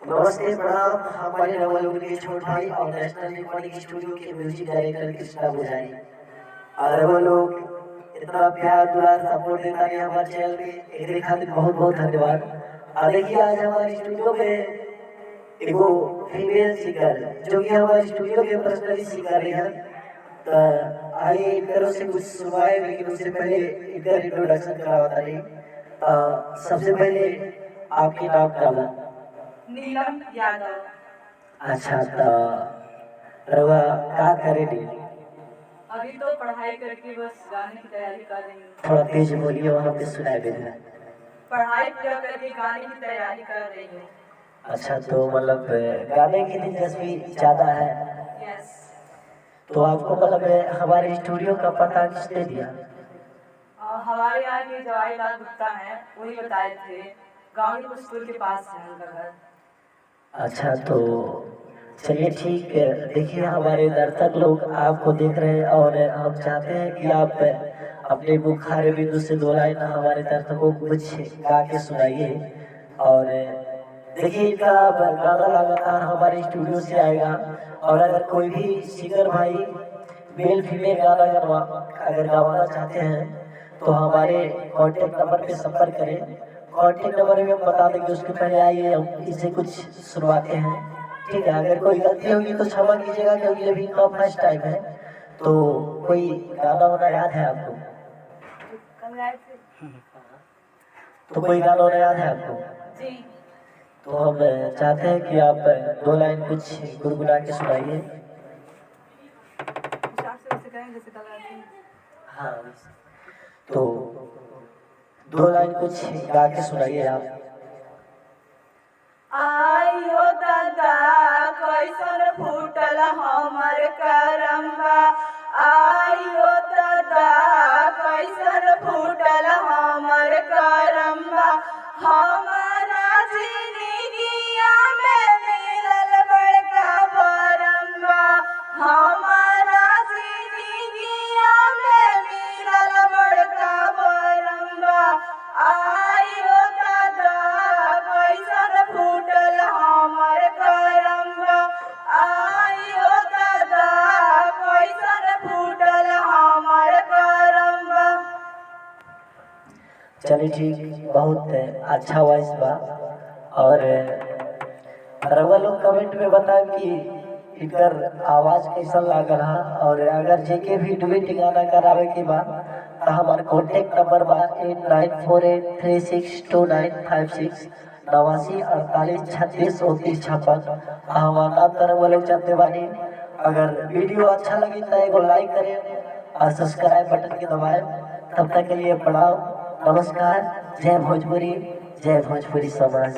नमस्ते प्रणाम हमारे नवलोक के छोटे भाई और नेशनल रिकॉर्डिंग स्टूडियो के म्यूजिक डायरेक्टर कृष्णा पुजारी। और वो लोग इतना प्यार दुलार सपोर्ट देता है हमारे चैनल पे, एक खातिर बहुत बहुत धन्यवाद। और देखिए आज हमारे स्टूडियो में एगो फीमेल सिंगर जो कि हमारे स्टूडियो के पर्सनली सिंगर है, तो आइए इनकरों से कुछ सुनवाए, लेकिन उससे पहले इनका इंट्रोडक्शन करवाता नहीं। सबसे पहले आपके नाम क्या है? नीलम यादव। अच्छा, तो रवा क्या करे दी? अभी तो पढ़ाई करके बस गाने की तैयारी कर रही हूँ। थोड़ा तेज बोलिए, वहाँ पे सुनाई दे रहा है। पढ़ाई पूरा करके गाने की तैयारी कर रही हूँ। अच्छा, तो मतलब गाने की दिलचस्पी ज्यादा है। यस। तो आपको मतलब हमारे स्टूडियो का पता किसने दिया? हमारे यहाँ के जवाहरलाल गुप्ता हैं, वही बताए थे। गाँव के स्कूल के पास है उनका घर। अच्छा, तो चलिए ठीक है। देखिए हमारे दर्शक लोग आपको देख रहे हैं और हम चाहते हैं कि आप अपने बुखार बिंदु से 2 लाइन हमारे दर्शकों को कुछ गा के सुनाइए। और देखिए इनका गाना लगातार हमारे स्टूडियो से आएगा, और अगर कोई भी सिंगर भाई मेल फीमेल गाना अगर गवाना चाहते हैं तो हमारे कॉन्टेक्ट नंबर पे संपर्क करें। कॉन्टेक्ट नंबर में हम बता देंगे, उसके पहले आइए हम इसे कुछ सुनवाते हैं। ठीक है, अगर कोई गलती होगी तो क्षमा कीजिएगा, क्योंकि अभी इनका फर्स्ट टाइम है। तो कोई गाना वाना याद है आपको? तो कोई गाना वाना याद है आपको? जी। तो हम चाहते हैं कि आप 2 लाइन कुछ गुनगुना के सुनाइए। हाँ, तो 2 लाइन कुछ गा के सुनाइए आप। आई हो दादा कैसन फूटल हमर करम्बा, आई हो दादा कैसन फूटल हमर करम्बा, हमारा जिंदगिया में मिलल बड़का बरम्बा, हमारा जिंदगिया में मिलल बड़का बरम्बा, आई हो दादा कैसन फूटल हमर करम्बा, आई हो दादा कैसन फूटल हमर करम्बा। चलिए ठीक, बहुत अच्छा वॉइस बा। और रउआ लोग कमेंट में बताएं कि इनकर आवाज कैसा लागल है, और अगर जेके भी डुएट गाना करावे के बाद तो हमारे कॉन्टेक्ट नंबर बा 8948362956 8948362956। हमारा नाम तरह वो लोग जानते बानी। अगर वीडियो अच्छा लगी तो एगो लाइक करें और सब्सक्राइब बटन के दबाएं। तब तक के लिए प्रणाम, नमस्कार, जय भोजपुरी, जय भोजपुरी समाज।